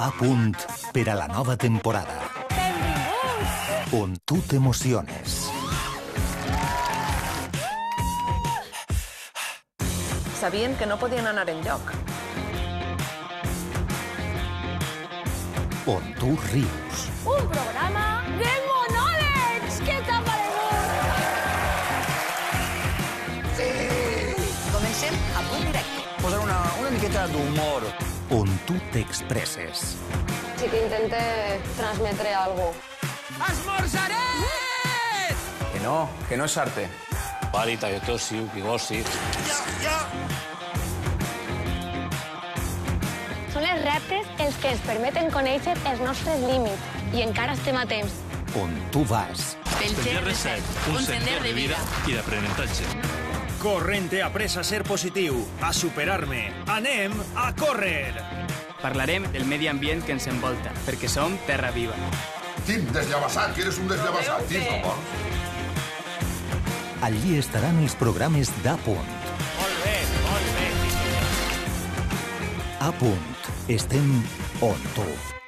A punt per a la nova temporada. Benvinguts! On tu t'emociones. Sabien que no podien anar enlloc. On tu rius. Un programa de monòlegs! Què t'ha paregut? Comencem a punt directe. Posar una miqueta d'humor. On tu t'expresses. Sí que intente transmetre algo. Esmorzaré! Que no és arte. Pàlita, jo tossiu, pigossi. Són els reptes els que ens permeten conèixer els nostres límits i encara estem a temps. On tu vas. Sender Reset, un sender de vida i d'aprenentatge. Corrente apressa a ser positiu, a superar-me. Anem a córrer! Parlarem del medi ambient que ens envolta, perquè som terra viva. Tim, desllavassat, que eres un desllavassat. Tim, no vols? Allí estaran els programes d'A Punt. Molt bé, molt bé. A Punt. Estem on tu.